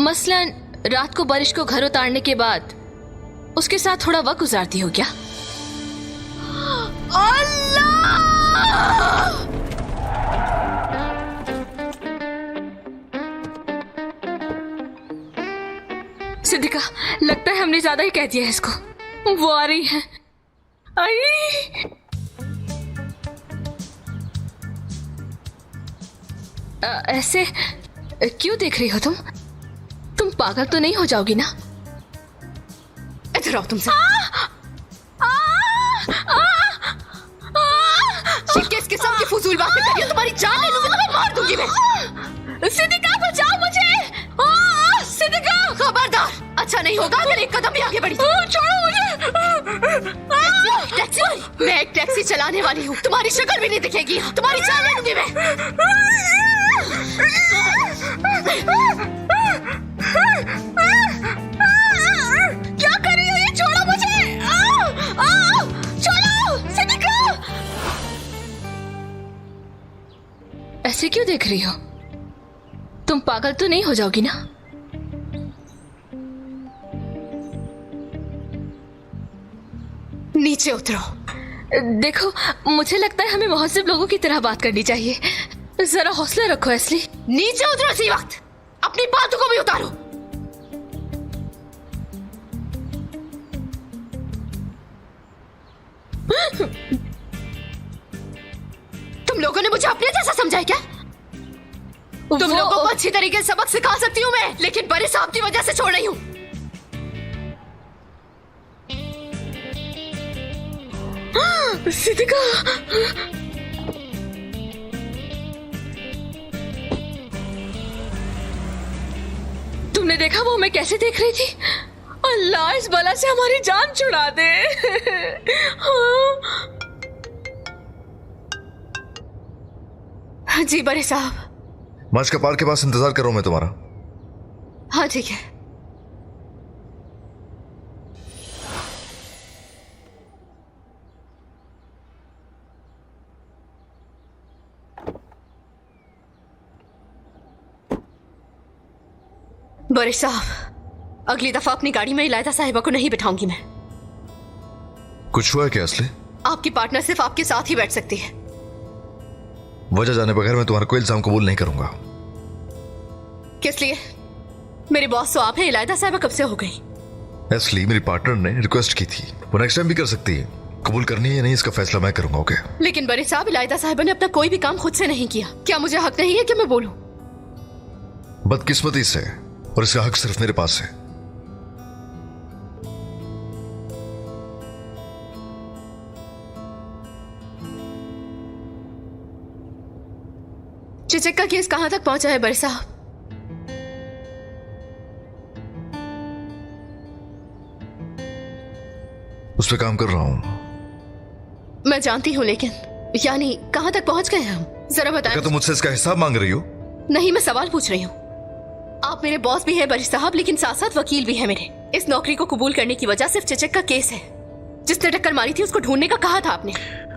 मसलन रात को बारिश को घर उतारने के बाद उसके साथ थोड़ा वक्त गुजारती हो क्या? अल्लाह! सिद्दीका, लगता है हमने ज्यादा ही कह दिया है इसको। वो आ रही है। आई! ऐसे क्यों देख रही हो तुम? तुम पागल तो नहीं हो जाओगी ना? इधर आओ तुमसे। किस किस्म की फजूल बातें कर रही हो? तुम्हारी जान ले लूंगी, तुम्हें मार दूंगी मैं। सिद्दीका, बचाओ मुझे! सिद्दीका! खबरदार, अच्छा नहीं होगा अगर एक कदम भी आगे बढ़ी। छोड़ो मुझे! टैक्सी वाली, मैं एक टैक्सी चलाने वाली हूँ, तुम्हारी शक्ल भी नहीं दिखेगी। तुम्हारी जान ले लूंगी मैं। क्या कर रही हो ये? छोड़ो मुझे! छोड़ो! सिद्दीका! ऐसे क्यों देख रही हो? तुम पागल तो नहीं हो जाओगी ना? नीचे उतरो। देखो, मुझे लगता है हमें मुहज्जिब लोगों की तरह बात करनी चाहिए। जरा हौसला रखो एस्ली। नीचे उतरो इसी वक्त। अपनी बातों को भी उतारो। तुम लोगों ने मुझे अपने जैसा समझा है क्या? तुम लोगों को अच्छी तरीके से सबक सिखा सकती हूँ मैं, लेकिन बड़े साहब की वजह से छोड़ रही हूँ। सिद्दीका! तुमने देखा वो मैं कैसे देख रही थी? अल्लाह इस बला से हमारी जान छुड़ा दे। हाँ जी बड़े साहब। मस्क का पार्क के पास इंतजार कर रहा हूं मैं तुम्हारा। हाँ ठीक है। बड़े साहब, अगली दफा अपनी गाड़ी में इलायदा साहिबा को नहीं बिठाऊंगी मैं। कुछ हुआ है क्या असली? आपकी पार्टनर सिर्फ आपके साथ ही बैठ सकती है। वजह जाने बगैर मैं तुम्हारा कोई इल्जाम कबूल नहीं करूंगा। किस लिए? मेरे बॉस तो आप हैं, इलायदा साहिबा कब से हो गई? असली मेरी पार्टनर ने रिक्वेस्ट की थी, वो नेक्स्ट टाइम भी कर सकती है। कबूल करनी है या नहीं इसका फैसला मैं करूंगा। ओके? लेकिन बड़े साहब, इलायदा साहिबा ने अपना कोई भी काम खुद से नहीं किया। क्या मुझे हक नहीं है कि मैं बोलूं? बदकिस्मती से, और इसका हक सिर्फ मेरे पास है। चिचक का केस कहां तक पहुंचा है बड़े साहब? उस पर काम कर रहा हूं। मैं जानती हूं, लेकिन यानी कहां तक पहुंच गए हम? जरा बताएं। क्या तुम मुझसे इसका हिसाब मांग रही हो? नहीं, मैं सवाल पूछ रही हूँ। आप मेरे बॉस भी हैं बड़े साहब, लेकिन साथ साथ वकील भी है मेरे। इस नौकरी को कबूल करने की वजह सिर्फ चिचक का केस है। जिसने टक्कर मारी थी उसको ढूंढने का कहा था आपने।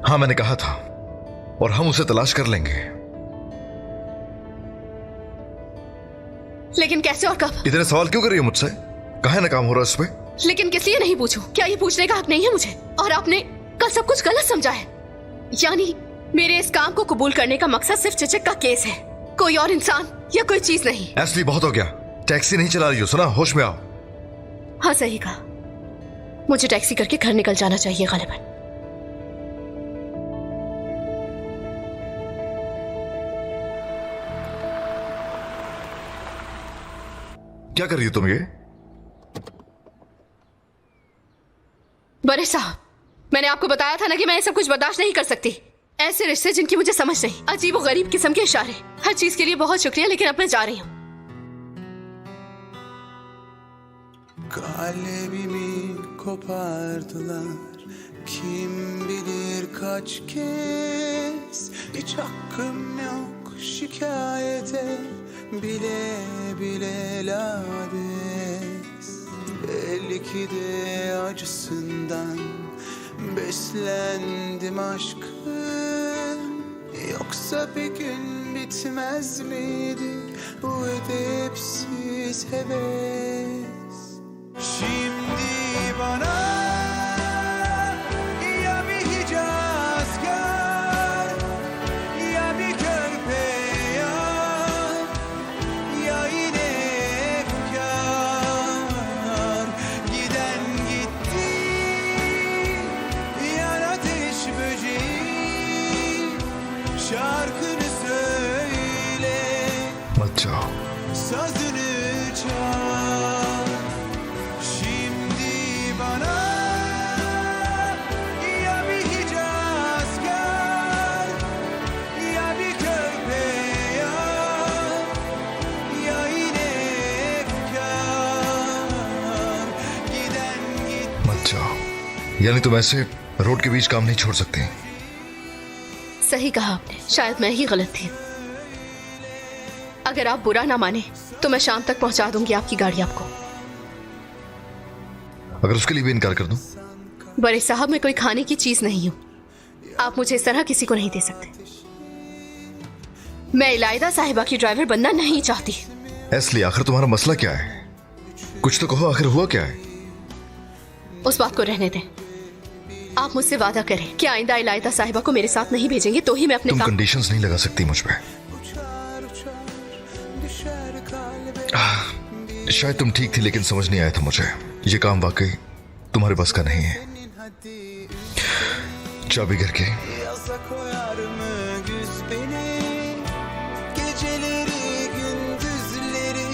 हाँ मैंने कहा था, और हम उसे तलाश कर लेंगे। लेकिन कैसे और कब? इतने सवाल क्यों कर रही हो मुझसे? कहाँ है ना काम हो रहा है उस पे? लेकिन किस लिए नहीं पूछूं? क्या ये पूछने का हक नहीं है मुझे? और आपने कल सब कुछ गलत समझा है। यानी मेरे इस काम को कबूल करने का मकसद सिर्फ चिचक का केस है, कोई और इंसान या कोई चीज नहीं। असली बहुत हो गया, टैक्सी नहीं चला रही हो, सुना? होश में आओ। हाँ सही कहा, मुझे टैक्सी करके घर निकल जाना चाहिए गालिबन। क्या कर रही हो तुम ये? बड़े साहब, मैंने आपको बताया था ना कि मैं ये सब कुछ बर्दाश्त नहीं कर सकती। ऐसे रिश्ते जिनकी मुझे समझ नहीं, अजीब और गरीब किस्म के इशारे। हर चीज के लिए बहुत शुक्रिया, लेकिन अब मैं जा रही हूँ। Kalbimi kopardılar, kim bilir kaç kez. Hiç hakkım yok şikayete, bile bile lades. Belki de acısından beslendim aşkın. Yoksa bir gün bitmez miydi bu edepsiz heves? Şimdi bana ya bir Hicazkar, ya bir körpe ya yine efkar. Giden gitti, yan ateş böceği, şarkını söyle, मत जाओ। sazını çal. Şimdi bana ya bir Hicazkar, ya bir körpe ya yine efkar. Giden gitti. मत जाओ। यानी तुम ऐसे road के बीच काम नहीं छोड़ सकते। सही कहा आपने, शायद मैं ही गलत थी। अगर आप बुरा ना माने तो मैं शाम तक पहुंचा दूंगी आपकी गाड़ी आपको। अगर उसके लिए भी इनकार कर दूं? बड़े साहब, मैं कोई खाने की चीज नहीं हूं। आप मुझे इस तरह किसी को नहीं दे सकते। मैं इलायदा साहिबा की ड्राइवर बनना नहीं चाहती। इसलिए आखिर तुम्हारा मसला क्या है? कुछ तो कहो, आखिर हुआ क्या है? उस बात को रहने दें। आप मुझसे वादा करें कि आइंदा इलायदा साहिबा को मेरे साथ नहीं भेजेंगे तो ही मैं अपने तुम काम। कंडीशंस नहीं लगा सकती मुझ पे। Uçar uçar düşer kalbe. शायद तुम ठीक थी, लेकिन समझ नहीं आया था मुझे ये काम वाकई तुम्हारे बस का नहीं है। Hadi चाबी घर के yaza koyar mı güz beni? Geceleri gündüzleri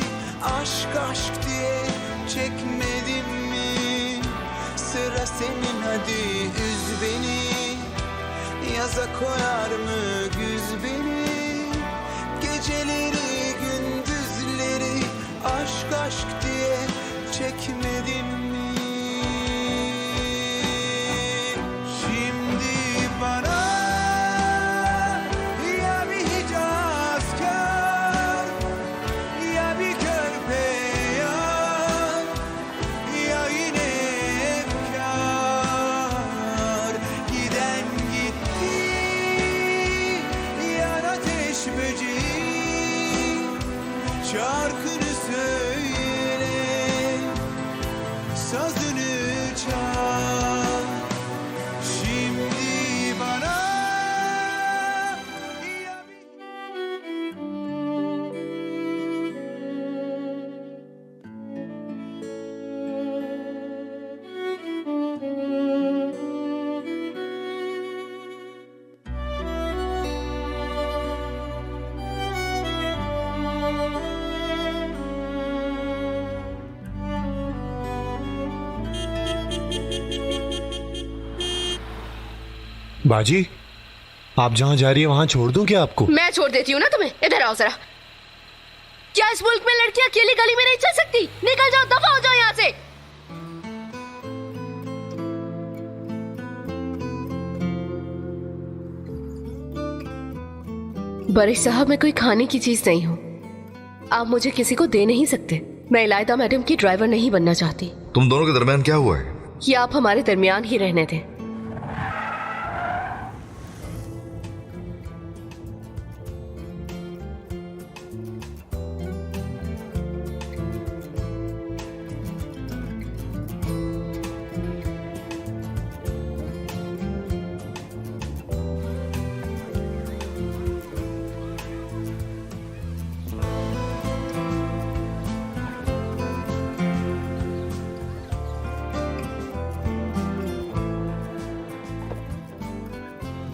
aşk aşk diye çekmedim mi? Sıra senin, hadi üz beni. Yaza koyar mı güz beni? Geceleri gündüzleri aşk aşk diye çekmedim mi? Şimdi bana ya bir Hicazkar, ya bir körpe ya yine efkar. Giden gitti, yan ateş böceği, şarkını söyle, sazını çal. Şimdi bana ya bir बाजी, आप जहां जा रही है वहां छोड़ दूं क्या आपको? मैं छोड़ देती हूँ ना तुम्हें। इधर आओ जरा। क्या इस मुल्क में लड़कियां अकेली गली में नहीं चल सकती? निकल जाओ, दफा हो जाओ यहाँ से। बड़े साहब, मैं कोई खाने की चीज नहीं हूँ। आप मुझे किसी को दे नहीं सकते। मैं इलायदा मैडम की ड्राइवर नहीं बनना चाहती। तुम दोनों के दरमियान क्या हुआ है? ये आप हमारे दरमियान ही रहने दें।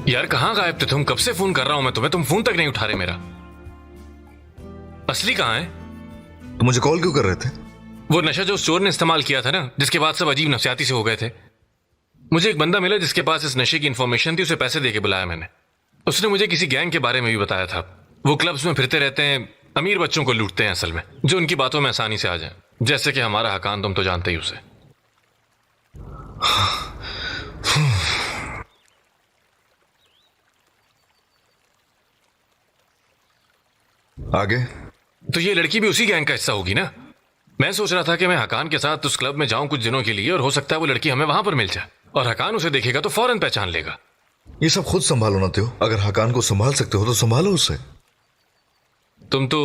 यार कहाँ गायब थे तुम? कब से फोन कर रहा हूं मैं तुम्हें, तुम फोन तक नहीं उठा रहे मेरा। असली कहाँ है? तुम मुझे कॉल क्यों कर रहे थे? वो नशा जो उस चोर ने इस्तेमाल किया था ना, जिसके बाद सब अजीब नफसियाती से हो गए थे। मुझे एक बंदा मिला जिसके पास इस नशे की इंफॉर्मेशन थी, उसे पैसे देके बुलाया मैंने। उसने मुझे किसी गैंग के बारे में भी बताया था। वो क्लब्स में फिरते रहते हैं, अमीर बच्चों को लूटते हैं असल में, जो उनकी बातों में आसानी से आ जाए। जैसे कि हमारा हकान, तुम तो जानते ही उसे। आगे? तो ये लड़की भी उसी गैंग का हिस्सा होगी ना? मैं सोच रहा था कि मैं हकान के साथ उस क्लब में जाऊं कुछ दिनों के लिए, और हो सकता है वो लड़की हमें वहां पर मिल जाए, और हकान उसे देखेगा तो फौरन पहचान लेगा। ये सब खुद संभालो ना त्यो। अगर हकान को संभाल सकते हो तो संभालो उसे। तुम तो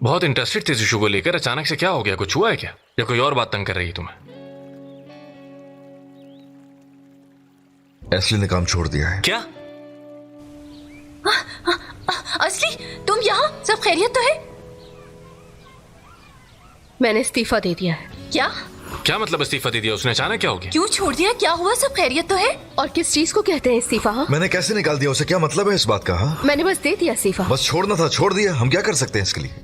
बहुत इंटरेस्टेड थे इस इशू को लेकर, अचानक से क्या हो गया? कुछ हुआ है क्या, या कोई और बात तंग कर रही है तुम्हें? एस्ली ने काम छोड़ दिया है। क्या? असली तुम यहाँ? सब खैरियत तो है? मैंने इस्तीफा दे दिया है। क्या? क्या मतलब इस्तीफा दे दिया उसने? अचानक क्या हो गया? क्यों छोड़ दिया? क्या हुआ? सब खैरियत तो है? और किस चीज को कहते हैं इस्तीफा? हाँ? मैंने कैसे निकाल दिया उसे? क्या मतलब है इस बात का? हाँ, मैंने बस दे दिया इस्तीफा। बस छोड़ना था, छोड़ दिया। हम क्या कर सकते हैं इसके लिए?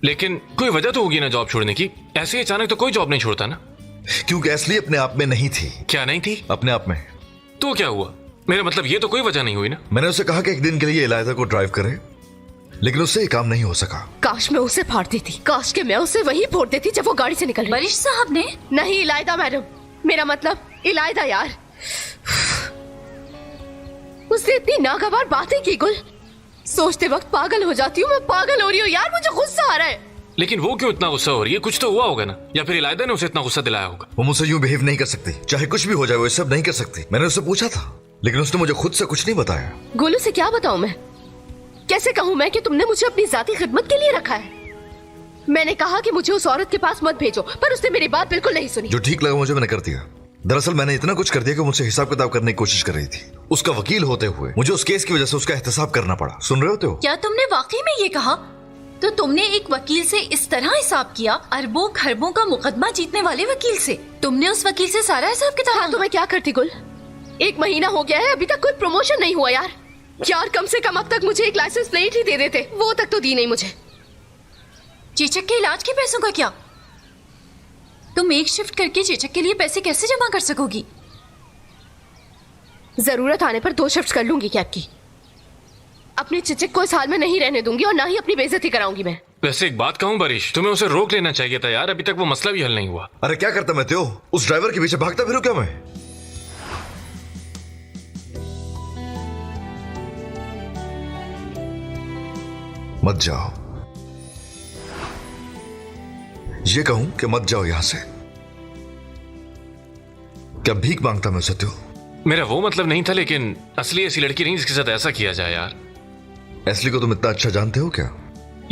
लेकिन कोई वजह तो होगी ना जॉब छोड़ने की। ऐसे ही अचानक तो कोई जॉब नहीं छोड़ता ना। क्योंकि एस्ली अपने आप में नहीं थी। क्या नहीं थी? अपने आप में। तो क्या हुआ? मेरा मतलब ये तो कोई वजह नहीं हुई ना। मैंने उसे कहा कि एक दिन के लिए इलायदा को ड्राइव करे, लेकिन उससे ये काम नहीं हो सका। काश मैं उसे फाड़ देती, काश के मैं उसे वहीं फोड़ देती जब वो गाड़ी से निकल रही। बरिश साहब ने? नहीं इलायदा मैडम, मेरा मतलब इलायदा यार। उसने इतनी नागवार बातें की गुल, सोचते वक्त पागल हो जाती हूँ। मैं पागल हो रही हूँ यार, मुझे गुस्सा आ रहा है। लेकिन वो क्यों इतना गुस्सा हो रही है? कुछ तो हुआ होगा ना, या फिर इलायदा ने उसे इतना गुस्सा दिलाया होगा। वो मुझसे यूं बिहेव नहीं कर सकती, चाहे कुछ भी हो जाए वो ये सब नहीं कर सकती। मैंने उससे पूछा था, लेकिन उसने मुझे खुद से कुछ नहीं बताया। गोलू से क्या बताऊं मैं? कैसे कहूं मैं कि तुमने मुझे अपनी जाती खिदमत के लिए रखा है? मैंने कहा कि मुझे उस औरत के पास मत भेजो, पर उसने मेरी बात बिल्कुल नहीं सुनी। जो ठीक लगा मुझे मैंने कर दिया। दरअसल मैंने इतना कुछ कर दिया कि मुझसे हिसाब किताब करने की कोशिश कर रही थी। उसका वकील होते हुए मुझे उस केस की वजह से उसका एहतसाब करना पड़ा। सुन रहे होते हो? क्या तुमने वाकई में ये कहा? तो तुमने एक वकील से इस तरह हिसाब किया, अरबों खरबों का मुकदमा जीतने वाले वकील से? तुमने उस वकील से सारा हिसाब किताब? हाँ, तो मैं क्या करती गुल? 1 महीना हो गया है, अभी तक कोई प्रमोशन नहीं हुआ यार। यार कम से कम अब तक मुझे एक लाइसेंस प्लेट ही दे देते, वो तक तो दी नहीं मुझे। चेचक के इलाज के पैसों का क्या? तुम एक शिफ्ट करके चेचक के लिए पैसे कैसे जमा कर सकोगी? जरूरत आने पर 2 शिफ्ट कर लूंगी कैब की। अपनी चिचक को इस हाल में नहीं रहने दूंगी और ना ही अपनी बेइज्जती कराऊंगी मैं। वैसे एक बात कहूं बारिश, तुम्हें उसे रोक लेना चाहिए था यार। अभी तक वो मसला भी हल नहीं हुआ। अरे क्या करता मैं त्यो? उस ड्राइवर के पीछे भागता फिरूं क्या मैं? मत जाओ। ये कहूं कि मत जाओ यहां से। क्या भीख मांगता मैं उसे त्यो? मेरा वो मतलब नहीं था, लेकिन असली ऐसी लड़की नहीं जिसके साथ ऐसा किया जाए यार। एस्ली को तुम इतना अच्छा जानते हो क्या?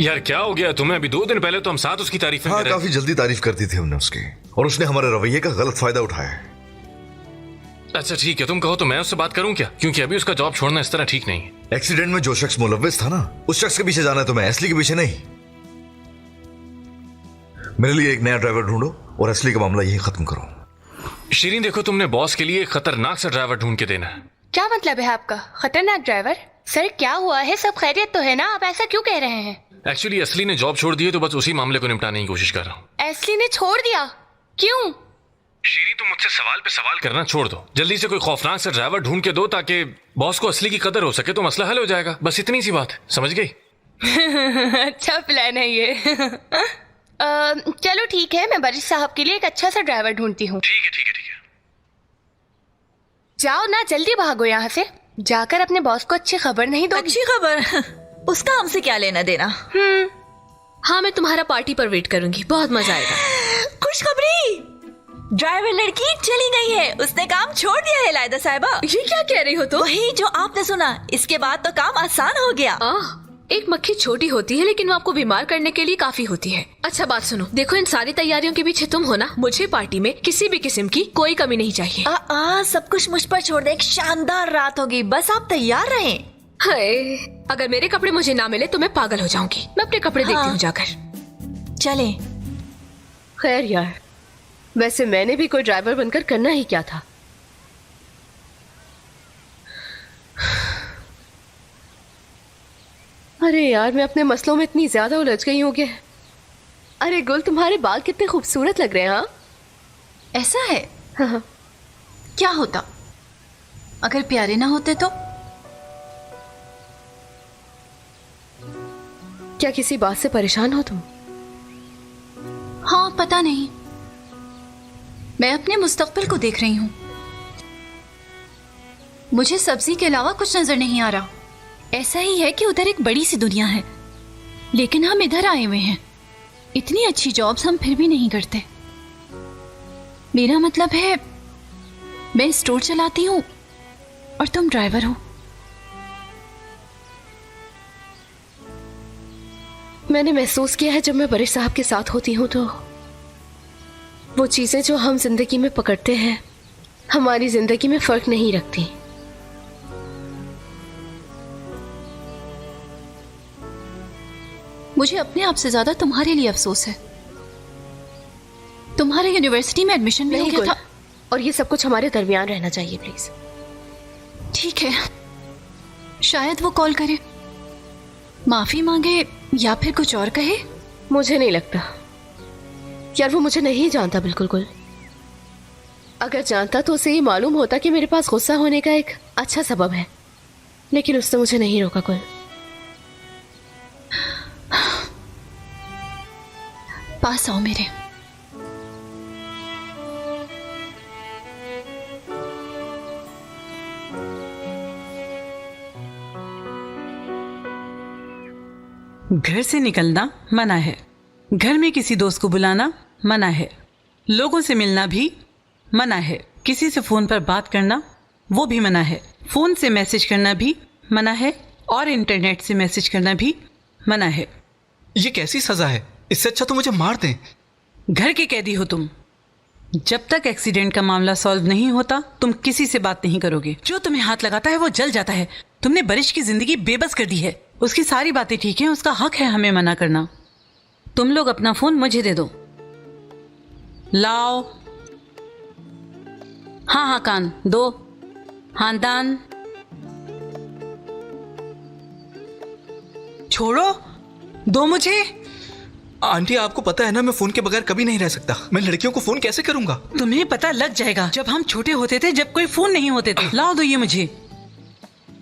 यार क्या हो गया तुम्हें? अभी 2 दिन पहले तो हम साथ उसकी तारीफें हाँ, कर रहे थे। काफी जल्दी तारीफ करती थी हमने उसकी, और उसने हमारे रवैये का गलत फायदा उठाया है। अच्छा ठीक है, तुम कहो तो मैं उससे बात करूं क्या? क्योंकि अभी उसका जॉब छोड़ना इस तरह ठीक नहीं है। एक्सीडेंट में जो शख्स मुलव्विस था ना, उस शख्स के पीछे जाना है तुम्हें, एस्ली के पीछे नहीं। मेरे लिए एक नया ड्राइवर ढूंढो और एस्ली का मामला यही खत्म करो। शीरीन देखो, तुमने बॉस के लिए एक खतरनाक सा ड्राइवर ढूंढ के देना है। क्या मतलब है आपका? खतरनाक ड्राइवर? सर क्या हुआ है? सब खैरियत तो है ना? आप ऐसा क्यों कह रहे हैं? एक्चुअली असली ने जॉब छोड़ दी है, तो बस उसी मामले को निपटाने की कोशिश कर रहा हूँ। एस्ली ने छोड़ दिया? क्यों? शीरीन तुम मुझसे सवाल पे सवाल करना छोड़ दो। जल्दी से कोई खौफनाक सा ड्राइवर ढूंढ के दो ताकि बॉस को असली की कदर हो सके, तो मसला हल हो जाएगा। बस इतनी सी बात, समझ गई? अच्छा प्लान है ये। चलो ठीक है, मैं बरिश साहब के लिए एक अच्छा सा ड्राइवर ढूंढती हूँ। ठीक है ठीक है ठीक है। जाओ ना, जल्दी भागो यहाँ से। जाकर अपने बॉस को अच्छी खबर नहीं दोगी? अच्छी खबर? उसका हमसे क्या लेना देना? हाँ, मैं तुम्हारा पार्टी पर वेट करूंगी, बहुत मजा आएगा। खुशखबरी, ड्राइवर लड़की चली गई है। उसने काम छोड़ दिया है इलायदा साहिबा। ये क्या कह रही हो तुम? वही जो आपने सुना। इसके बाद तो काम आसान हो गया। एक मक्खी छोटी होती है, लेकिन वो आपको बीमार करने के लिए काफी होती है। अच्छा बात सुनो, देखो इन सारी तैयारियों के पीछे तुम हो ना। मुझे पार्टी में किसी भी किस्म की कोई कमी नहीं चाहिए। सब कुछ मुझ पर छोड़ दे। एक शानदार रात होगी, बस आप तैयार रहें। हाय, अगर मेरे कपड़े मुझे ना मिले तो मैं पागल हो जाऊंगी। मैं अपने कपड़े देखती हूँ जाकर। चले। खैर यार, वैसे मैंने भी कोई ड्राइवर बनकर करना ही क्या था। अरे यार, मैं अपने मसलों में इतनी ज्यादा उलझ गई हूँ कि। अरे गुल, तुम्हारे बाल कितने खूबसूरत लग रहे हैं। हाँ, ऐसा है? हाँ। क्या होता अगर प्यारे ना होते तो? क्या किसी बात से परेशान हो तुम? हाँ, पता नहीं। मैं अपने मुस्तकबिल को देख रही हूँ। मुझे सब्जी के अलावा कुछ नजर नहीं आ रहा। ऐसा ही है कि उधर एक बड़ी सी दुनिया है, लेकिन हम इधर आए हुए हैं। इतनी अच्छी जॉब्स हम फिर भी नहीं करते। मेरा मतलब है, मैं स्टोर चलाती हूँ, और तुम ड्राइवर हो। मैंने महसूस किया है जब मैं बरिश साहब के साथ होती हूँ तो वो चीजें जो हम जिंदगी में पकड़ते हैं हमारी जिंदगी में फर्क नहीं रखती। मुझे अपने आप से ज्यादा तुम्हारे लिए अफसोस है। तुम्हारे यूनिवर्सिटी में एडमिशन भी हो नहीं गया गुल, था। और ये सब कुछ हमारे दरमियान रहना चाहिए प्लीज। ठीक है, शायद वो कॉल करे, माफी मांगे या फिर कुछ और कहे। मुझे नहीं लगता यार, वो मुझे नहीं जानता बिल्कुल गुल। अगर जानता तो उसे ये मालूम होता कि मेरे पास गुस्सा होने का एक अच्छा सबब है, लेकिन उसने मुझे नहीं रोका गुल। पास आओ मेरे। घर से निकलना मना है, घर में किसी दोस्त को बुलाना मना है, लोगों से मिलना भी मना है, किसी से फोन पर बात करना वो भी मना है, फोन से मैसेज करना भी मना है और इंटरनेट से मैसेज करना भी मना है। ये कैसी सजा है? इससे अच्छा तो मुझे मार दें। घर के कैदी हो तुम। जब तक एक्सीडेंट का मामला सॉल्व नहीं होता तुम किसी से बात नहीं करोगे। जो तुम्हें हाथ लगाता है वो जल जाता है। तुमने बरिश की जिंदगी बेबस कर दी है। उसकी सारी बातें ठीक हैं, उसका हक है हमें मना करना। तुम लोग अपना फोन मुझे दे दो। लाओ। हाँ हाँ कान दो। हाँ दान। छोड़ो, दो मुझे। आंटी आपको पता है ना मैं फोन के बगैर कभी नहीं रह सकता। मैं लड़कियों को फोन कैसे करूंगा? तुम्हें पता लग जाएगा। जब हम छोटे होते थे, जब कोई फोन नहीं होते थे। लाओ दो ये मुझे।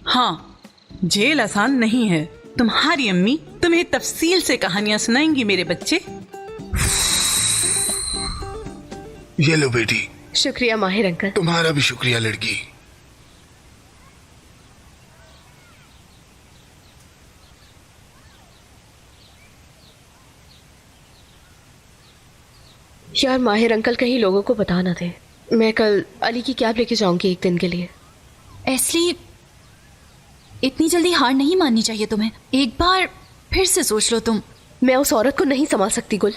हाँ, जेल आसान नहीं है। तुम्हारी अम्मी तुम्हें तफसील से कहानियां सुनाएंगी मेरे बच्चे। ये लो बेटी। शुक्रिया माहिर अंकल। तुम्हारा भी शुक्रिया लड़की। यार माहिर अंकल कहीं लोगों को बता ना दे। मैं कल अली की कैब लेके जाऊंगी एक दिन के लिए। इसलिए इतनी जल्दी हार नहीं माननी चाहिए तुम्हें। एक बार फिर से सोच लो तुम। मैं उस औरत को नहीं संभाल सकती गुल।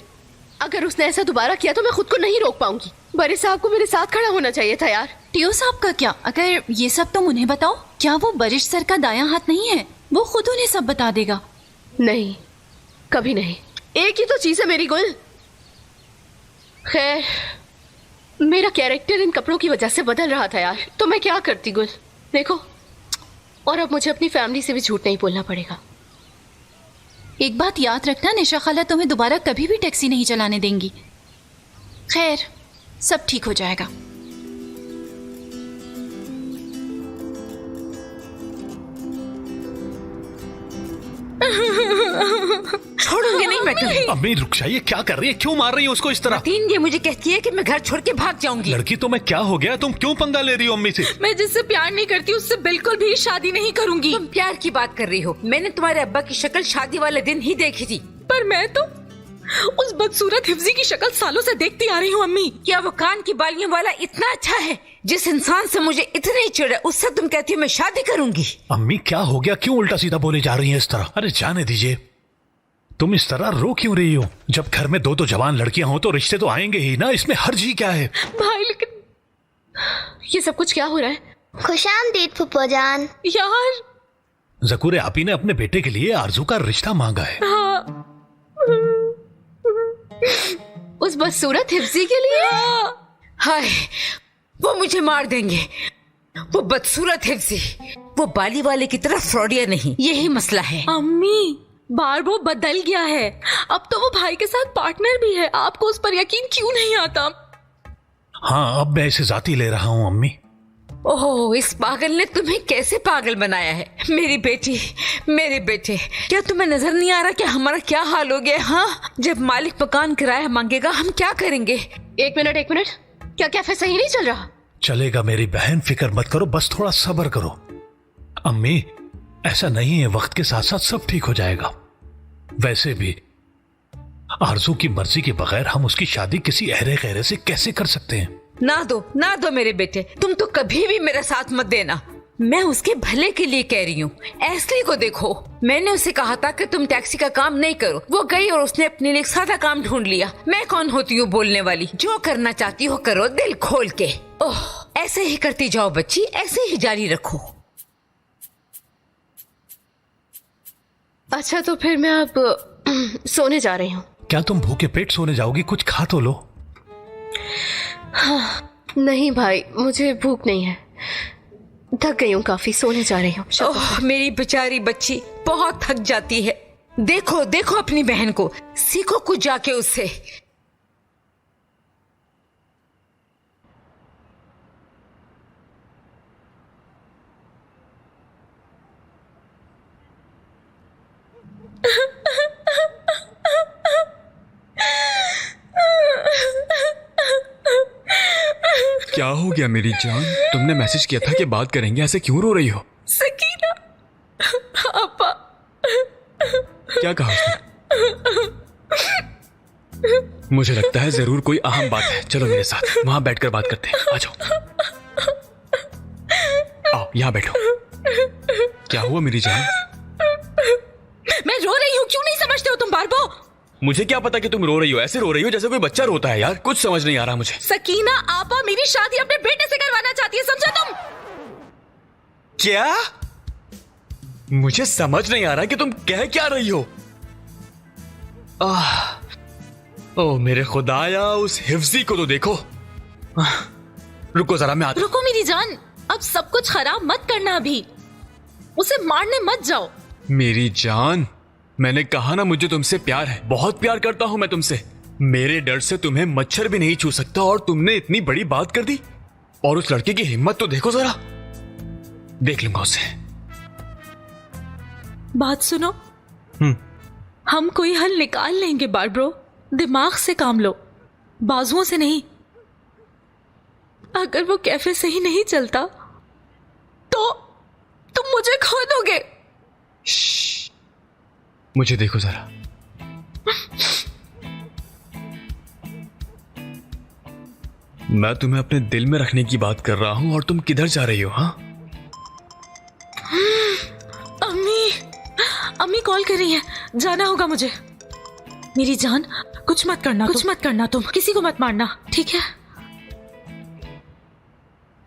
अगर उसने ऐसा दोबारा किया तो मैं खुद को नहीं रोक पाऊंगी। बरिश साहब को मेरे साथ खड़ा होना चाहिए था यार। टीओ साहब का क्या? अगर ये सब तुम उन्हें बताओ, क्या वो बरिश सर का दायां हाथ नहीं है? वो खुद उन्हें सब बता देगा। नहीं, कभी नहीं। एक ही तो चीज है मेरी गुल। खैर, मेरा कैरेक्टर इन कपड़ों की वजह से बदल रहा था यार, तो मैं क्या करती गुल। देखो, और अब मुझे अपनी फैमिली से भी झूठ नहीं बोलना पड़ेगा। एक बात याद रखना, निशा खाला तुम्हें दोबारा कभी भी टैक्सी नहीं चलाने देंगी। खैर, सब ठीक हो जाएगा। छोड़ूंगी नहीं मैं तुम्हें। अम्मी रुक जाइए, क्या कर रही है? क्यों मार रही है उसको इस तरह? तीन ये मुझे कहती है कि मैं घर छोड़ के भाग जाऊंगी। लड़की तो मैं क्या हो गया? तुम क्यों पंगा ले रही हो अम्मी से? मैं जिससे प्यार नहीं करती उससे बिल्कुल भी शादी नहीं करूंगी। तुम प्यार की बात कर रही हो। मैंने तुम्हारे अब्बा की शक्ल शादी वाले दिन ही देखी थी। पर मैं तो उस बदसूरत हिफ्जी की शक्ल सालों से देखती आ रही हूँ। अम्मी, क्या वो कान की बालियों वाला इतना अच्छा है? जिस इंसान से मुझे इतनी चिढ़ है उससे तुम कहती हो मैं शादी करूंगी? अम्मी क्या हो गया? क्यों उल्टा सीधा बोले जा रही है इस तरह? अरे जाने दीजिए। तुम इस तरह रो क्यों रही हो? जब घर में दो दो जवान लड़कियां हो तो रिश्ते तो आएंगे ही ना। इसमें हर्ज ही क्या है? भाई लेकिन ये सब कुछ क्या हो रहा है? खुशामदीद फुप्पो जान। यार ज़कूर आपी ने अपने बेटे के लिए आरजू का रिश्ता मांगा है। हाँ। उस बदसूरत हिफ्जी के लिए? हाय, वो मुझे मार देंगे। वो बदसूरत हिफ्जी, वो बाली वाले की तरह फ्रॉडिया नहीं। यही मसला है। अम्मी, बार वो बदल गया है। अब तो वो भाई के साथ पार्टनर भी है। आपको उस पर यकीन क्यों नहीं आता? हाँ, अब मैं इसे जाती ले रहा हूँ अम्मी। ओह, इस पागल ने तुम्हें कैसे पागल बनाया है? मेरी बेटी, मेरे बेटे, क्या तुम्हें नजर नहीं आ रहा कि हमारा क्या हाल हो गया? हाँ, जब मालिक मकान किराया मांगेगा हम क्या करेंगे? एक मिनट, क्या कैफे सही नहीं चल रहा? चलेगा मेरी बहन, फिक्र मत करो, बस थोड़ा सब्र करो। अम्मी, ऐसा नहीं है, वक्त के साथ साथ सब ठीक हो जाएगा। वैसे भी आरजू की मर्जी के बगैर हम उसकी शादी किसी अहरे गैरे से कैसे कर सकते हैं? ना दो मेरे बेटे, तुम तो कभी भी मेरा साथ मत देना। मैं उसके भले के लिए कह रही हूँ। एस्ली को देखो, मैंने उसे कहा था कि तुम टैक्सी का काम नहीं करो, वो गई और उसने अपने लिए एक सादा काम ढूंढ लिया। मैं कौन होती हूँ बोलने वाली? जो करना चाहती हो करो, दिल खोल के। ओह, ऐसे ही करती जाओ बच्ची, ऐसे ही जारी रखो। अच्छा तो फिर मैं अब सोने जा रही हूँ। क्या तुम भूखे पेट सोने जाओगी? कुछ खा तो लो। हाँ, नहीं भाई, मुझे भूख नहीं है, थक गई हूँ काफी, सोने जा रही हूँ। ओह, मेरी बेचारी बच्ची बहुत थक जाती है। देखो देखो अपनी बहन को, सीखो कुछ जाके उससे। क्या हो गया मेरी जान? तुमने मैसेज किया था कि बात करेंगे, ऐसे क्यों रो रही हो? सकीना, पापा। क्या कहा उसने? मुझे लगता है जरूर कोई अहम बात है। चलो मेरे साथ, वहां बैठकर बात करते हैं। आ जाओ, आओ यहाँ बैठो। क्या हुआ मेरी जान? मैं रो रही हूँ, क्यों नहीं समझते हो तुम बारबो? मुझे क्या पता कि तुम रो रही हो? ऐसे रो रही हो जैसे कोई बच्चा रोता है यार। कुछ समझ नहीं आ रहा मुझे। सकीना, आपा मेरी शादी अपने बेटे से करवाना चाहती है, समझा तुम? क्या? मुझे समझ नहीं आ रहा कि तुम कह क्या रही हो। ओह मेरे खुदाया, उस हिफ्जी को तो देखो। रुको जरा, मैं आता। रुको मेरी जान, अब सब कुछ खराब मत करना, अभी उसे मारने मत जाओ। मेरी जान, मैंने कहा ना मुझे तुमसे प्यार है, बहुत प्यार करता हूं मैं तुमसे। मेरे डर से तुम्हें मच्छर भी नहीं छू सकता और तुमने इतनी बड़ी बात कर दी। और उस लड़के की हिम्मत तो देखो जरा। देख लूंगा उसे। बात सुनो, हम कोई हल निकाल लेंगे बारबरो, दिमाग से काम लो, बाजुओं से नहीं। अगर वो कैफे सही नहीं चलता तो तुम मुझे खो दोगे। मुझे देखो जरा। मैं तुम्हें अपने दिल में रखने की बात कर रहा हूं और तुम किधर जा रही हो? हाँ, अम्मी कॉल कर रही है, जाना होगा मुझे। मेरी जान, कुछ मत करना तुम किसी को मत मारना, ठीक है?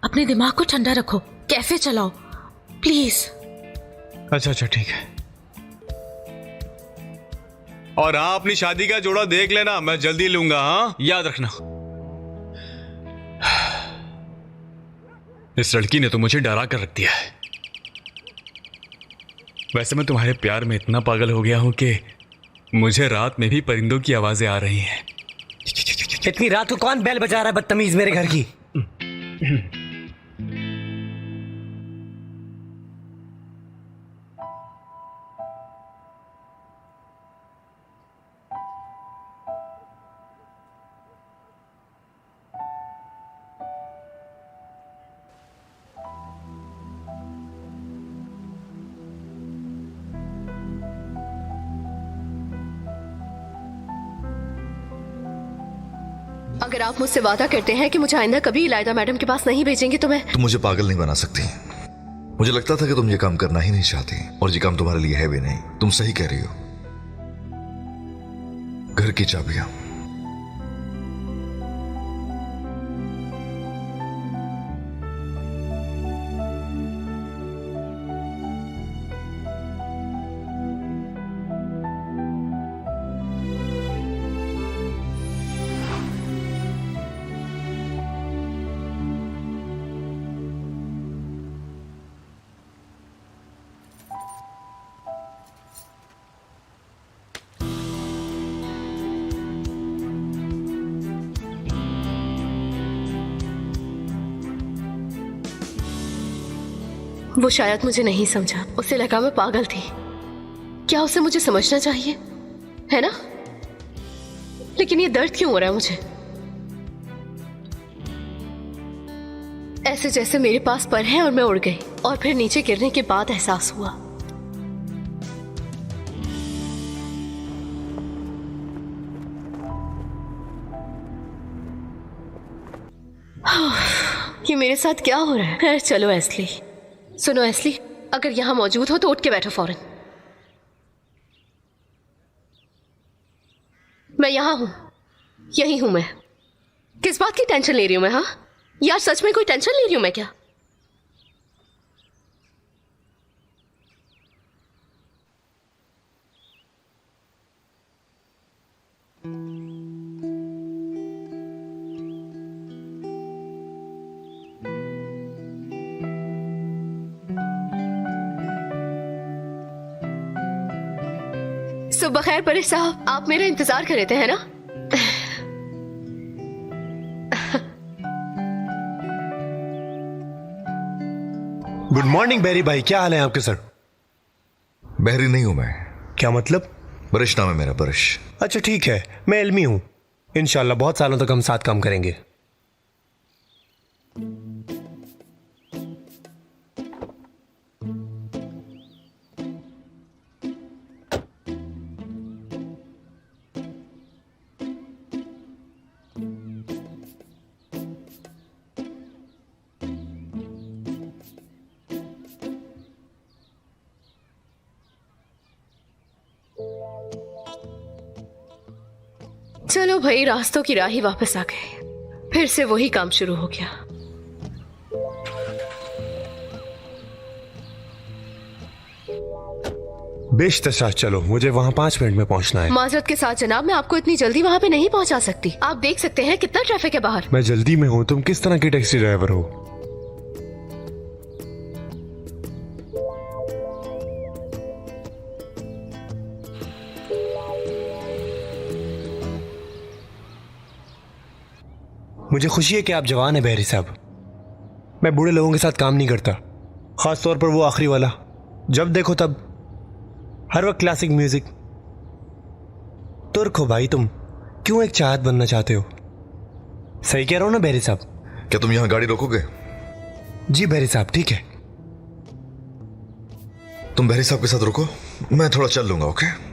अपने दिमाग को ठंडा रखो, कैफे चलाओ प्लीज। अच्छा ठीक है। और हाँ, अपनी शादी का जोड़ा देख लेना, मैं जल्दी लूंगा। हाँ, याद रखना। इस लड़की ने तो मुझे डरा कर रख दिया है। वैसे मैं तुम्हारे प्यार में इतना पागल हो गया हूं कि मुझे रात में भी परिंदों की आवाजें आ रही हैं। इतनी रात को कौन बेल बजा रहा है बदतमीज मेरे घर की? अगर आप मुझसे वादा करते हैं कि मुझे आइंदा कभी इलायदा मैडम के पास नहीं भेजेंगे तो मैं... तुम मुझे पागल नहीं बना सकती। मुझे लगता था कि तुम ये काम करना ही नहीं चाहती, और ये काम तुम्हारे लिए है भी नहीं। तुम सही कह रही हो। घर की चाबियां। वो शायद मुझे नहीं समझा, उसे लगा मैं पागल थी। क्या उसे मुझे समझना चाहिए, है ना? लेकिन ये दर्द क्यों हो रहा है मुझे? ऐसे जैसे मेरे पास पर है और मैं उड़ गई, और फिर नीचे गिरने के बाद एहसास हुआ। ये मेरे साथ क्या हो रहा है? खैर चलो एस्ली, सुनो एस्ली, अगर यहाँ मौजूद हो तो उठ के बैठो फौरन। मैं यहाँ हूँ, यही हूँ मैं। किस बात की टेंशन ले रही हूँ मैं? हाँ यार, सच में कोई टेंशन ले रही हूँ मैं क्या? सुबह खैर परेश साहब, आप मेरा इंतजार कर रहे थे है ना? गुड मॉर्निंग बेरी भाई, क्या हाल है आपके सर? बहरी नहीं हूं मैं। क्या मतलब? बरिश नाम है मेरा, बरिश। अच्छा ठीक है, मैं इल्मी हूं। इंशाल्लाह बहुत सालों तक हम साथ काम करेंगे। चलो भाई, रास्तों की राह ही वापस आ गए। फिर से वही काम शुरू हो गया। बेशतशा चलो, मुझे वहां 5 मिनट में पहुंचना है। माजरत के साथ जनाब, मैं आपको इतनी जल्दी वहां पे नहीं पहुंचा सकती। आप देख सकते हैं कितना ट्रैफिक है बाहर। मैं जल्दी में हूं, तुम किस तरह की टैक्सी ड्राइवर हो? मुझे खुशी है कि आप जवान हैं बहरी साहब। मैं बूढ़े लोगों के साथ काम नहीं करता, खास तौर पर वो आखिरी वाला। जब देखो तब हर वक्त क्लासिक म्यूजिक। तुर्क हो भाई तुम, क्यों एक चाहत बनना चाहते हो? सही कह रहा हूं ना बहरी साहब? क्या तुम यहां गाड़ी रोकोगे? जी बहरी साहब, ठीक है। तुम बहरी साहब के साथ रुको, मैं थोड़ा चल लूंगा। ओके?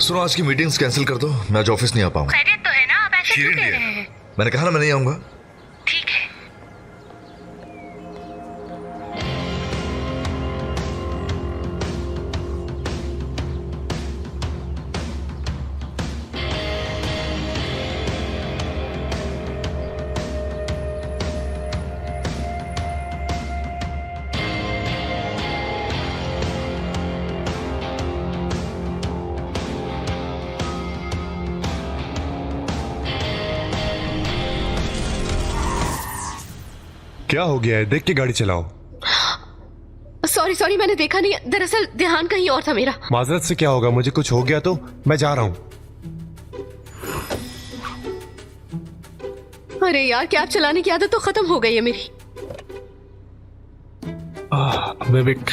सुनो, आज की मीटिंग्स कैंसिल कर दो, मैं आज ऑफिस नहीं आ पाऊंगा। खैरियत तो है ना? आप ऐसे क्यों कह रहे हैं? मैंने कहा ना मैं नहीं आऊंगा। ठीक है। क्या हो गया है? देख के गाड़ी चलाओ। सॉरी सॉरी, मैंने देखा नहीं, दरअसल ध्यान कहीं और था मेरा। माजरत से क्या होगा, मुझे कुछ हो गया तो मैं जा रहा हूं। अरे यार, कैब चलाने की आदत तो खत्म हो गई है मेरी। विवेक,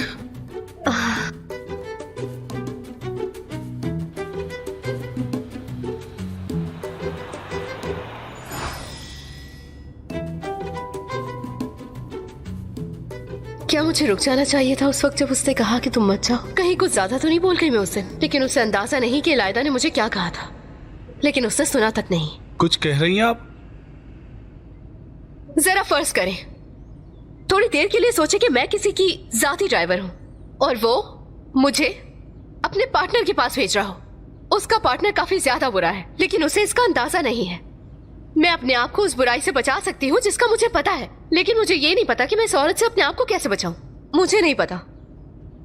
क्या मुझे रुक जाना चाहिए था उस वक्त जब उसने कहा कि तुम मत जाओ? कहीं कुछ ज्यादा तो नहीं बोल गई मैं उस दिन, लेकिन उसे अंदाजा नहीं कि इलायदा ने मुझे क्या कहा था। लेकिन उसने सुना तक नहीं। कुछ कह रही हैं आप? जरा फर्ज करें, थोड़ी देर के लिए सोचे कि मैं किसी की जाती ड्राइवर हूं और वो मुझे अपने पार्टनर के पास भेज रहा हो। उसका पार्टनर काफी ज्यादा बुरा है, लेकिन उसे इसका अंदाजा नहीं है। मैं अपने आप को उस बुराई से बचा सकती हूँ जिसका मुझे पता है, लेकिन मुझे ये नहीं पता कि मैं इस औरत से अपने आप को कैसे बचाऊं। मुझे नहीं पता।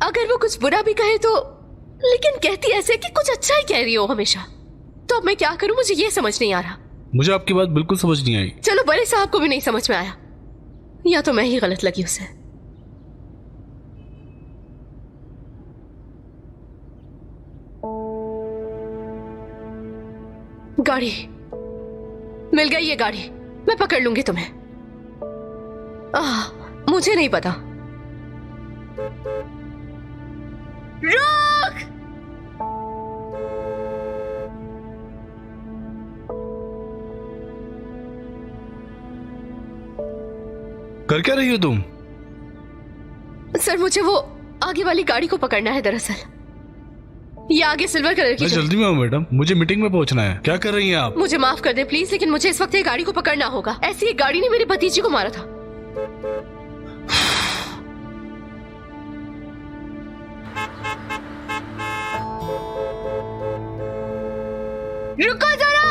अगर वो कुछ बुरा भी कहे तो, लेकिन कहती ऐसे कि कुछ अच्छा ही कह रही हो हमेशा। तो अब मैं क्या करूं, मुझे ये समझ नहीं आ रहा। मुझे आपकी बात बिल्कुल समझ नहीं आई। चलो, बड़े साहब को भी नहीं समझ में आया, या तो मैं ही गलत लगी उसे। गाड़ी मिल गई ये गाड़ी, मैं पकड़ लूंगी तुम्हें। मुझे नहीं पता। रुक! कर क्या रही हो तुम? सर मुझे वो आगे वाली गाड़ी को पकड़ना है दरअसल। ये आगे सिल्वर कलर की। मैं जल्दी में हूँ मैडम, मुझे मीटिंग में पहुंचना है। क्या कर रही हैं आप? मुझे माफ कर दे प्लीज, लेकिन मुझे इस वक्त ये गाड़ी को पकड़ना होगा। ऐसी एक गाड़ी ने मेरी भतीजी को मारा था। रुको जरा।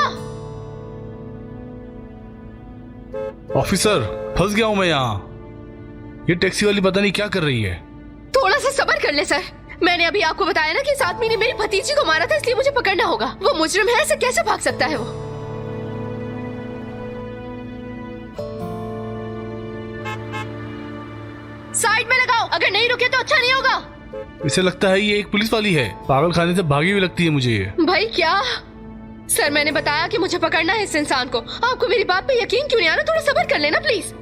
ऑफिसर, फंस गया हूँ मैं यहाँ। ये टैक्सी वाली पता नहीं क्या कर रही है। थोड़ा सा सब्र कर ले सर। मैंने अभी आपको बताया ना कि इस आदमी ने मेरी भतीजी को मारा था, इसलिए मुझे पकड़ना होगा। वो मुजरिम है, ऐसे कैसे भाग सकता है वो? साइड में लगाओ, अगर नहीं रुके तो अच्छा नहीं होगा। इसे लगता है ये एक पुलिस वाली है। पागल खाने से भागी हुई लगती है मुझे ये। भाई क्या? सर मैंने बताया कि मुझे पकड़ना है इस इंसान को। आपको मेरी बात पे यकीन क्यों नहीं आ रहा? थोड़ा सब्र कर लेना प्लीज।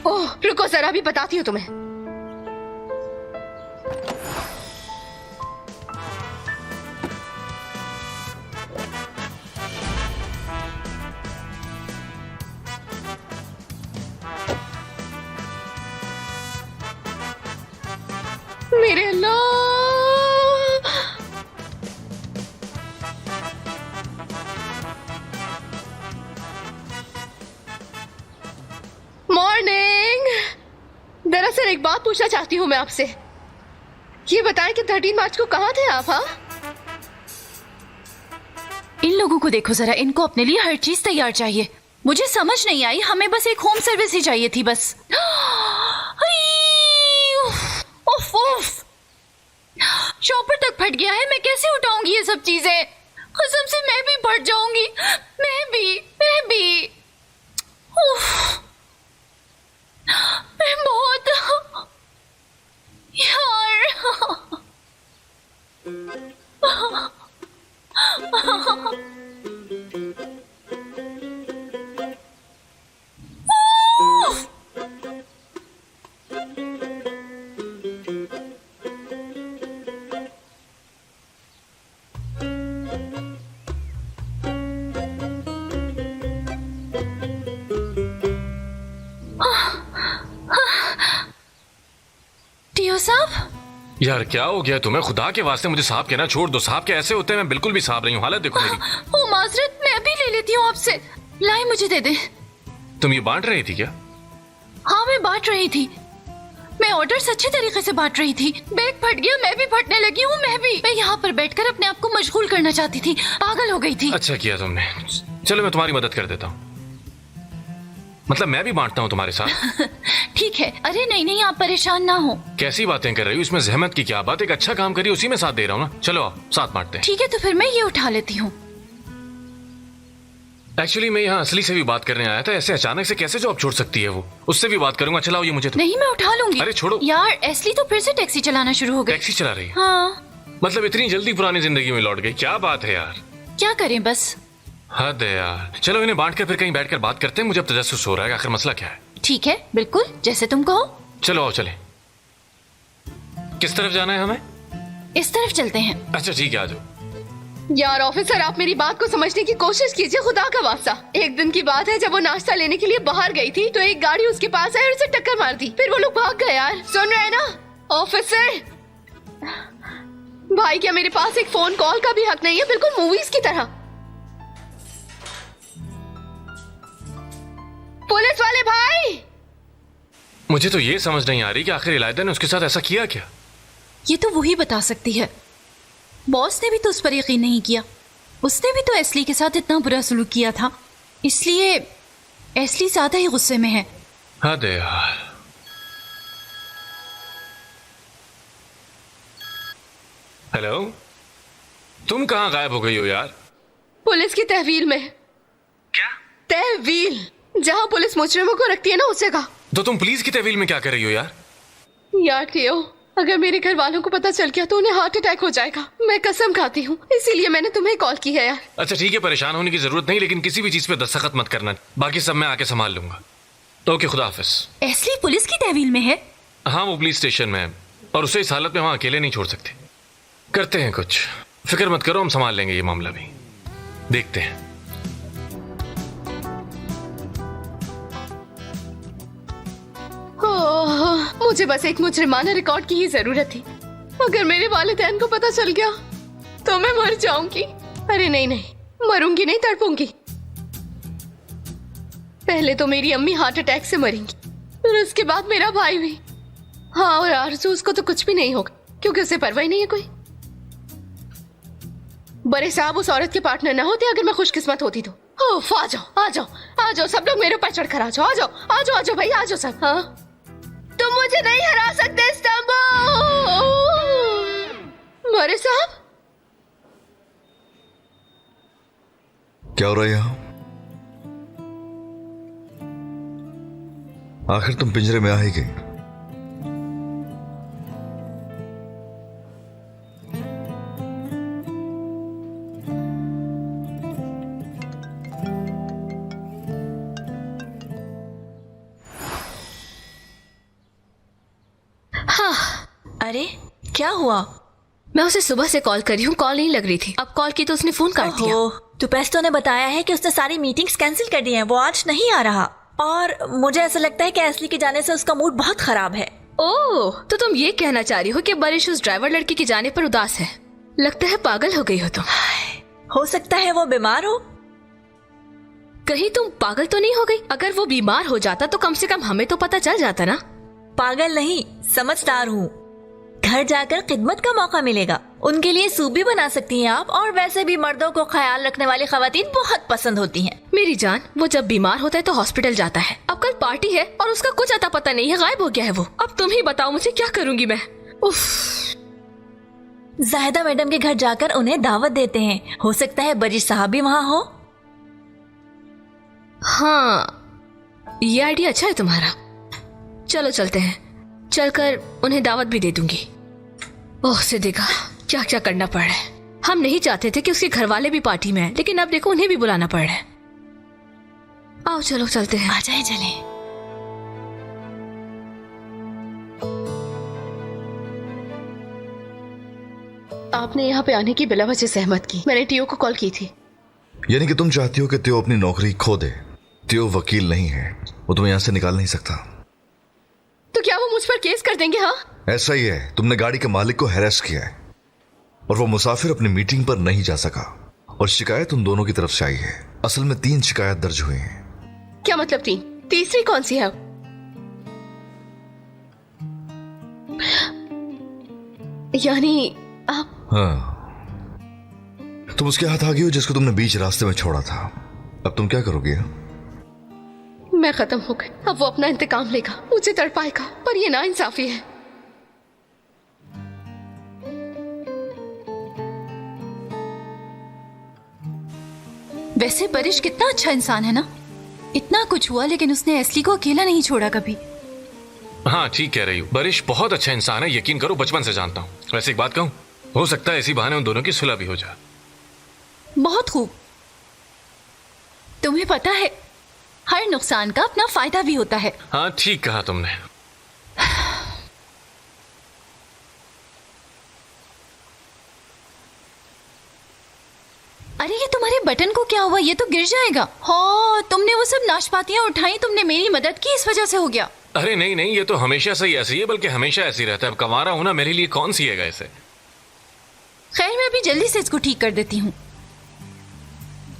ओह रुको जरा, अभी बताती हूँ तुम्हें। मेरे अल्लाह! मॉर्निंग। दरअसल एक बात पूछना चाहती हूँ मैं आपसे। ये बताएं कि 13 मार्च को कहाँ थे आप? हाँ, इन लोगों को देखो जरा, इनको अपने लिए हर चीज तैयार चाहिए। मुझे समझ नहीं आई, हमें बस एक होम सर्विस ही चाहिए थी बस। उफ उफ, चॉपर तक फट गया है। मैं कैसे उठाऊंगी ये सब चीजें? कसम से मैं भी फट जाऊंगी। मैं भी उफ, मैं बहुत यार। टीओ साहब, यार क्या हो गया तुम्हें? खुदा के वास्ते मुझे साहब कहना छोड़ दो। साहब के ऐसे होते हैं, मैं बिल्कुल भी साहब नहीं हूँ। हालत देखो मेरी। ओ माजरत, मैं भी ले लेती हूँ आपसे। लाई मुझे दे दे। तुम ये बांट रही थी क्या? हाँ मैं बांट रही थी। मैं ऑर्डर्स अच्छे तरीके से बांट रही थी। बैग फट गया, मैं भी फटने लगी हूँ। मैं यहाँ पर बैठकर अपने आप को मशगूल करना चाहती थी, पागल हो गई थी। अच्छा किया तुमने। चलो मैं तुम्हारी मदद कर देता हूँ। मतलब मैं भी बांटता हूँ तुम्हारे साथ। ठीक है। अरे नहीं, आप परेशान ना हो। कैसी बातें कर रही हो? इसमें जहमत की क्या बात? एक अच्छा काम करी, उसी में साथ दे रहा हूँ ना। चलो आओ साथ बांटते हैं। ठीक है, तो फिर मैं ये उठा लेती हूँ। एक्चुअली मैं यहाँ असली से भी बात करने आया था। ऐसे अचानक से कैसे जॉब छोड़ सकती है वो? उससे भी बात करूंगा। चलाओ ये मुझे तो। नहीं, मैं उठा लूंगी। अरे छोड़ो यार, एस्ली तो फिर से टैक्सी चलाना शुरू हो गई। टैक्सी चला रही है? हाँ। मतलब इतनी जल्दी पुरानी जिंदगी में लौट गई? क्या बात है यार। क्या करें बस। हद है यार। चलो इन्हें बांट कर फिर कहीं बैठकर बात करते हैं। मुझे अब तजस्सुस हो रहा है, आखिर मसला क्या है। ठीक है, बिल्कुल जैसे तुम कहो। चलो आओ चले। किस तरफ जाना है हमें? इस तरफ चलते हैं। अच्छा ठीक है, आ जाओ। यार ऑफिसर, आप मेरी बात को समझने की कोशिश कीजिए, खुदा का वास्ता। एक दिन की बात है, जब वो नाश्ता लेने के लिए बाहर गई थी तो एक गाड़ी उसके पास आई और उसे टक्कर मार दी। फिर वो लोग भाग गए। यार सुन रहे हैं ना ऑफिसर? भाई क्या मेरे पास एक फोन कॉल का भी हक नहीं है? बिल्कुल मूवीज की तरह। पुलिस वाले भाई! मुझे तो ये समझ नहीं आ रही कि आखिर इलायदा ने उसके साथ ऐसा किया क्या। ये तो वही बता सकती है। बॉस ने भी तो उस पर यकीन नहीं किया। उसने भी तो एस्ली के साथ इतना बुरा सलूक किया था, इसलिए एस्ली ज्यादा ही गुस्से में है। हद है यार। हेलो, तुम कहाँ गायब हो गई हो यार? पुलिस की तहवील में। क्या तहवील? जहाँ पुलिस मुजरिमों को रखती है ना, उस जगह। तो तुम पुलिस की तहवील में क्या कर रही हो यार? यार टीओ, अगर मेरे घर वालों को पता चल गया तो उन्हें हार्ट अटैक हो जाएगा। मैं कसम खाती हूँ, इसीलिए मैंने तुम्हें कॉल की है यार। अच्छा ठीक है, परेशान होने की जरूरत नहीं, लेकिन किसी भी चीज पे दस्तखत मत करना। बाकी सब मैं आके संभाल लूंगा। ओके, खुदा हाफिज। एस्ली पुलिस की तहवील में है? हाँ, वो पुलिस स्टेशन में है और उसे इस हालत में वहां अकेले नहीं छोड़ सकते। करते हैं कुछ, फिक्र मत करो, हम संभाल लेंगे ये मामला भी। देखते हैं। मुझे बस एक मुजरिमाना रिकॉर्ड की ही जरूरत थी। अगर मेरे वालिदैन को पता चल गया तो मैं मर जाऊंगी। अरे नहीं नहीं, मरूंगी नहीं, तड़पूंगी। पहले तो मेरी अम्मी हार्ट अटैक से मरेंगी, फिर उसके बाद मेरा भाई भी। हाँ, और आरज़ू, उसको तो कुछ भी नहीं होगा क्योंकि उसे परवाह नहीं है कोई। बड़े साहब उस औरत के पार्टनर ना होते अगर मैं खुशकिस्मत होती तो। ओफ, आ जाओ आ जाओ आ जाओ, सब लोग मेरे ऊपर चढ़कर आ जाओ। आ जाओ आ जाओ आ जाओ भाई, आ जाओ सब। हाँ, तुम मुझे नहीं हरा सकते इस्तांबुल। बड़े साहब, क्या हो रहा है यहाँ? आखिर तुम पिंजरे में आ ही गई। अरे क्या हुआ? मैं उसे सुबह से कॉल कर रही हूँ, कॉल नहीं लग रही थी। अब कॉल की तो उसने फोन काट दिया। तुपेस्तो ने बताया है कि उसने सारी मीटिंग्स कैंसिल कर दी हैं, वो आज नहीं आ रहा। और मुझे ऐसा लगता है कि एस्ली के जाने से उसका मूड बहुत खराब है। ओह, तो तुम ये कहना चाह रही हो कि बारिश उस ड्राइवर लड़की के जाने पर उदास है? लगता है पागल हो गई हो तुम। हो सकता है वो बीमार हो। कहीं तुम पागल तो नहीं हो गई? अगर वो बीमार हो जाता तो कम से कम हमें तो पता चल जाता ना। पागल नहीं, समझदार हूँ। घर जाकर खिदमत का मौका मिलेगा। उनके लिए सूप भी बना सकती हैं आप, और वैसे भी मर्दों को ख्याल रखने वाली खवातीन बहुत पसंद होती हैं। मेरी जान, वो जब बीमार होता है तो हॉस्पिटल जाता है। अब कल पार्टी है और उसका कुछ अता पता नहीं है, गायब हो गया है वो। अब तुम ही बताओ मुझे क्या करूंगी मैं। उफ। जाहिदा मैडम के घर जाकर उन्हें दावत देते हैं। हो सकता है बरीश साहब भी वहाँ हो। हाँ, ये आइडिया अच्छा है तुम्हारा। चलो चलते हैं, चलकर उन्हें दावत भी दे दूंगी। ओह सिद्दीका, क्या क्या करना पड़ रहा है। हम नहीं चाहते थे कि उसके घर वाले भी पार्टी में हैं, लेकिन अब देखो उन्हें भी बुलाना पड़ रहा है। आओ चलो चलते हैं। आ जाए चले। आपने यहाँ पे आने की बिला वजह सहमत की। मैंने टीओ को कॉल की थी। यानी कि तुम चाहती हो कि त्यो अपनी नौकरी खो दे। त्यो वकील नहीं है, वो तुम्हें यहाँ से निकाल नहीं सकता। तो क्या वो मुझ पर केस कर देंगे? हाँ, ऐसा ही है। तुमने गाड़ी के मालिक को हैरेस किया है और वो मुसाफिर अपनी मीटिंग पर नहीं जा सका, और शिकायत उन दोनों की तरफ से आई है। असल में 3 शिकायत दर्ज हुई हैं। क्या मतलब 3? तीसरी कौन सी है? यानी आप? हाँ, तुम उसके हाथ आ गई हो जिसको तुमने बीच रास्ते में छोड़ा था। अब तुम क्या करोगे? मैं खत्म हो गई। अब वो अपना इंतकाम लेगा, मुझे तड़पाएगा, पर ये नाइंसाफी है। वैसे बरिश कितना अच्छा इंसान है ना। इतना कुछ हुआ लेकिन उसने एस्ली को अकेला नहीं छोड़ा कभी। हाँ ठीक कह रही हूँ, बरिश बहुत अच्छा इंसान है, यकीन करो, बचपन से जानता हूँ। वैसे एक बात कहूँ, हो सकता है इसी बहाने उन दोनों की सुलह भी हो जाए। बहुत खूब। तुम्हें पता है हर नुकसान का अपना फायदा भी होता है। हाँ ठीक कहा तुमने। अरे ये तुम्हारे बटन को क्या हुआ? ये तो गिर जाएगा। हाँ, तुमने वो सब नाशपातियां उठाई, तुमने मेरी मदद की, इस वजह से हो गया। अरे नहीं नहीं, ये तो हमेशा से ही ऐसी है, बल्कि हमेशा ऐसी रहता है। अब कंवारा होना मेरे लिए कौन सी है इसे। खैर मैं अभी जल्दी से इसको ठीक कर देती हूँ।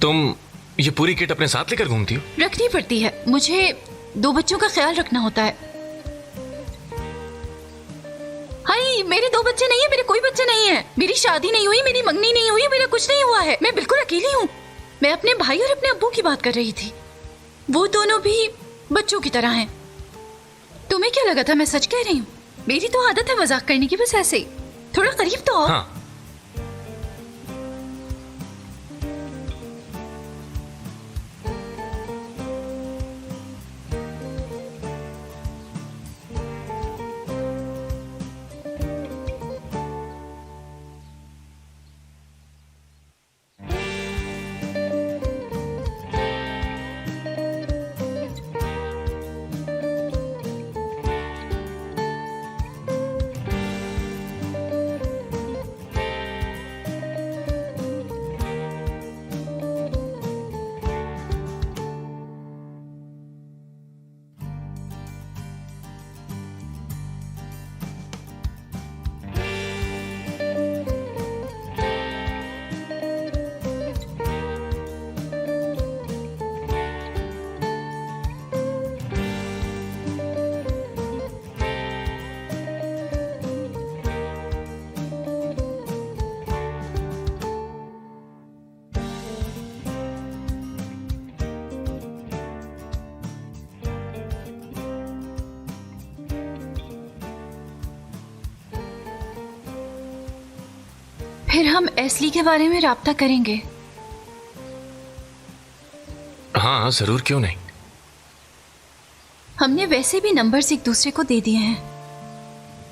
तुम ये पूरी किट अपने साथ लेकर घूमती हो? रखनी पड़ती है, मुझे 2 बच्चों का ख्याल रखना होता है। हाय, मेरे 2 बच्चे नहीं है, मेरे कोई बच्चे नहीं है। मेरी शादी नहीं हुई, मेरी मंगनी नहीं हुई, मेरा कुछ नहीं हुआ है। मैं बिल्कुल अकेली हूँ। मैं अपने भाई और अपने अब्बू की बात कर रही थी। वो दोनों भी बच्चों की तरह हैं। तुम्हें क्या लगा था मैं सच कह रही हूँ? मेरी तो आदत है मजाक करने की, बस ऐसे ही। थोड़ा करीब तो आओ। हाँ। फिर हम एसली के बारे में राब्ता करेंगे। हाँ जरूर, क्यों नहीं। हमने वैसे भी नंबर्स एक दूसरे को दे दिए हैं।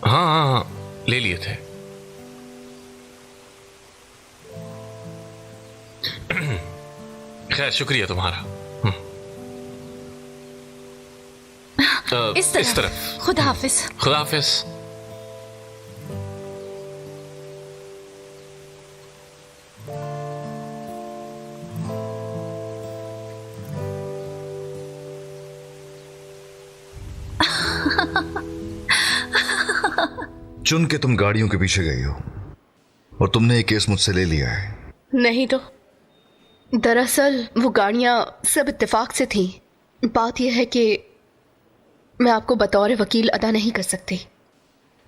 हाँ हाँ हाँ, ले लिए थे। खैर शुक्रिया तुम्हारा। इस तरफ। खुदा हाफिज। खुदा हाफिज। चुन के तुम गाड़ियों के पीछे गई हो और तुमने ये केस मुझसे ले लिया है। नहीं तो दरअसल वो गाड़ियां सब इत्तेफाक से थी। बात यह है कि मैं आपको बतौर वकील अदा नहीं कर सकती।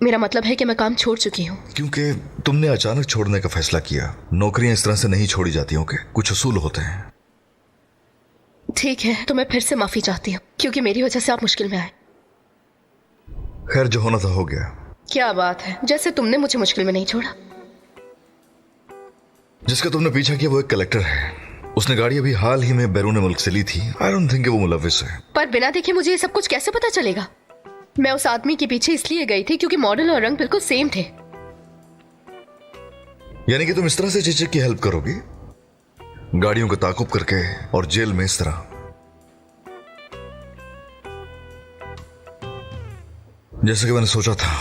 मेरा मतलब है कि मैं काम छोड़ चुकी हूँ। क्योंकि तुमने अचानक छोड़ने का फैसला किया। नौकरियां इस तरह से नहीं छोड़ी जाती होंगे, कुछ असूल होते हैं। ठीक है, तो मैं फिर से माफी चाहती हूँ क्योंकि मेरी वजह से आप मुश्किल में आए। खैर जो होना था हो गया। क्या बात है, जैसे तुमने मुझे मुश्किल में नहीं छोड़ा। जिसका तुमने पीछा किया वो एक कलेक्टर है। उसने गाड़ी अभी हाल ही में बैरून मुल्क से ली थी। आई डोंट थिंक वो मुलविस है। पर बिना देखे मुझे ये सब कुछ कैसे पता चलेगा? मैं उस आदमी के पीछे इसलिए गई थी क्योंकि मॉडल और रंग बिल्कुल सेम थे। यानी कि तुम इस तरह से चीचक की हेल्प करोगी, गाड़ियों को ताकुब करके और जेल में इस तरह। जैसे कि मैंने सोचा था,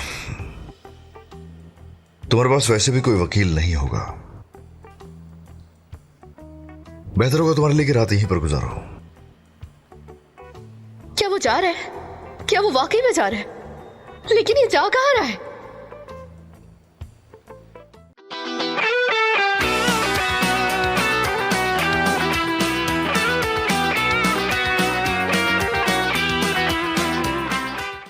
तुम्हारे पास वैसे भी कोई वकील नहीं होगा। बेहतर होगा तुम्हारे लिए कि रात यहीं पर गुजारो। क्या वो जा रहा है? क्या वो वाकई में जा रहा है? लेकिन ये जा कहाँ रहा है?